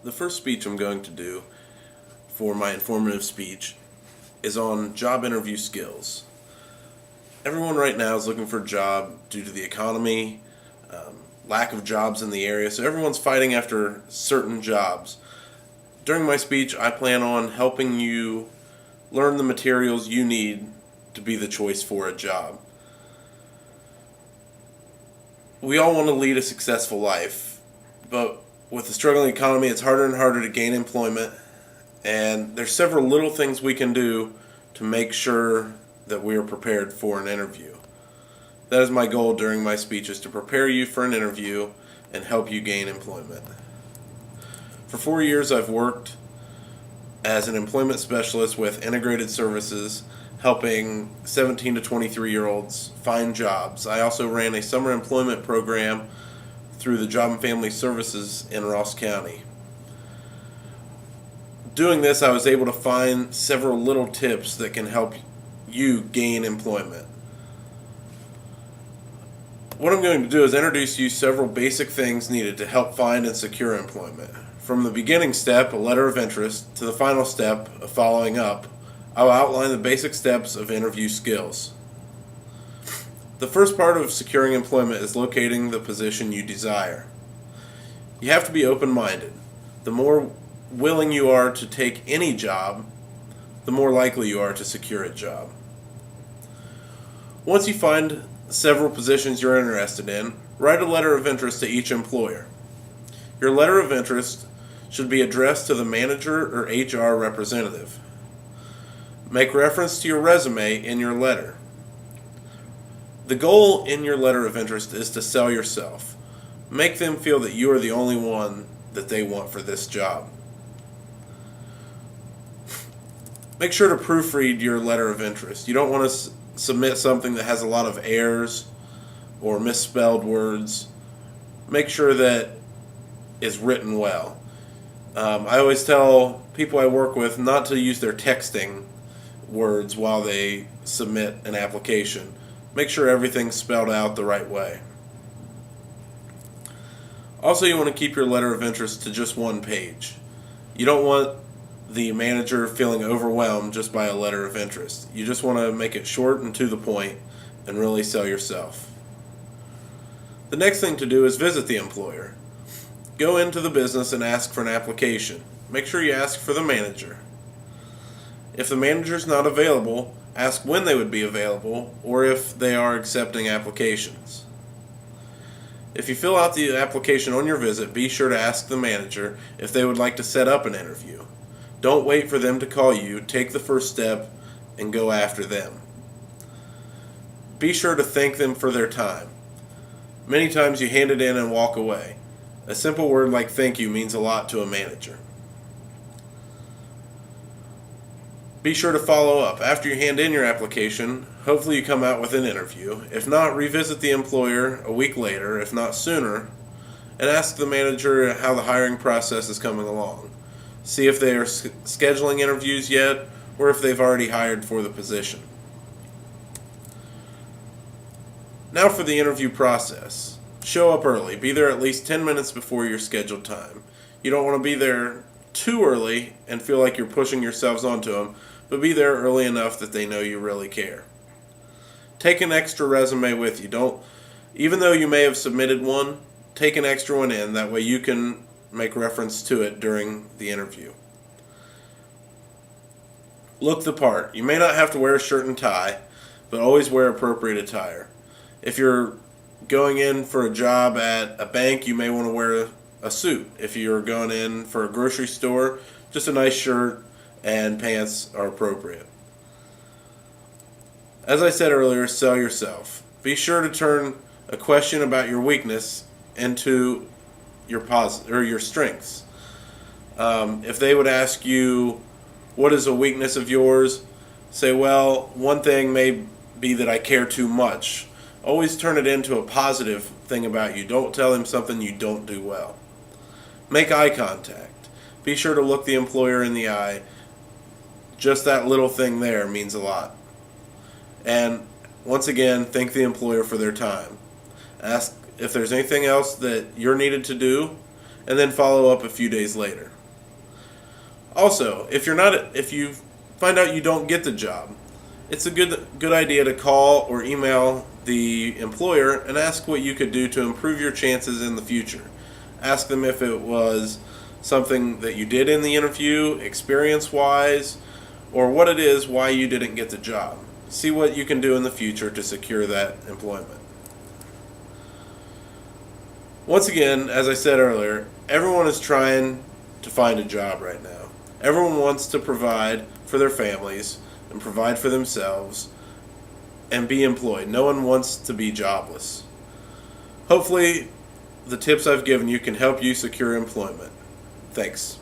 The first speech I'm going to do for my informative speech is on job interview skills. Everyone right now is looking for a job due to the economy, lack of jobs in the area, so everyone's fighting after certain jobs. During my speech, I plan on helping you learn the materials you need to be the choice for a job. We all want to lead a successful life, but with the struggling economy, it's harder and harder to gain employment, and there's several little things we can do to make sure that we are prepared for an interview. That is my goal during my speech, is to prepare you for an interview and help you gain employment. For 4 years, I've worked as an employment specialist with integrated services, helping 17 to 23-year-olds find jobs. I also ran a summer employment program through the Job and Family Services in Ross County. Doing this, I was able to find several little tips that can help you gain employment. What I'm going to do is introduce you several basic things needed to help find and secure employment. From the beginning step, a letter of interest, to the final step of following up, I will outline the basic steps of interview skills. The first part of securing employment is locating the position you desire. You have to be open-minded. The more willing you are to take any job, the more likely you are to secure a job. Once you find several positions you're interested in, write a letter of interest to each employer. Your letter of interest should be addressed to the manager or HR representative. Make reference to your resume in your letter. The goal in your letter of interest is to sell yourself. Make them feel that you are the only one that they want for this job. Make sure to proofread your letter of interest. You don't want to submit something that has a lot of errors or misspelled words. Make sure that it's written well. I always tell people I work with not to use their texting words while they submit an application. Make sure everything's spelled out the right way. Also, you want to keep your letter of interest to just one page. You don't want the manager feeling overwhelmed just by a letter of interest. You just want to make it short and to the point and really sell yourself. The next thing to do is visit the employer. Go into the business and ask for an application. Make sure you ask for the manager. If the manager's not available, ask when they would be available or if they are accepting applications. If you fill out the application on your visit, be sure to ask the manager if they would like to set up an interview. Don't wait for them to call you. Take the first step and go after them. Be sure to thank them for their time. Many times you hand it in and walk away. A simple word like thank you means a lot to a manager. Be sure to follow up. After you hand in your application, hopefully you come out with an interview. If not, revisit the employer a week later, if not sooner, and ask the manager how the hiring process is coming along. See if they are scheduling interviews yet, or if they've already hired for the position. Now for the interview process. Show up early. Be there at least 10 minutes before your scheduled time. You don't want to be there too early and feel like you're pushing yourselves onto them, but be there early enough that they know you really care. Take an extra resume with you. Even though you may have submitted one, take an extra one in. That way you can make reference to it during the interview. Look the part. You may not have to wear a shirt and tie, but always wear appropriate attire. If you're going in for a job at a bank, you may want to wear a suit. If you're going in for a grocery store, just a nice shirt and pants are appropriate. As I said earlier, sell yourself. Be sure to turn a question about your weakness into your strengths. If they would ask you, what is a weakness of yours? Say, well, one thing may be that I care too much. Always turn it into a positive thing about you. Don't tell them something you don't do well. Make eye contact. Be sure to look the employer in the eye. Just that little thing there means a lot. And once again, thank the employer for their time. Ask if there's anything else that you're needed to do, and then follow up a few days later. Also, if you find out you don't get the job, it's a good idea to call or email the employer and ask what you could do to improve your chances in the future. Ask them if it was something that you did in the interview, experience-wise, or what it is why you didn't get the job. See what you can do in the future to secure that employment. Once again, as I said earlier, everyone is trying to find a job right now. Everyone wants to provide for their families and provide for themselves and be employed. No one wants to be jobless. Hopefully, the tips I've given you can help you secure employment. Thanks.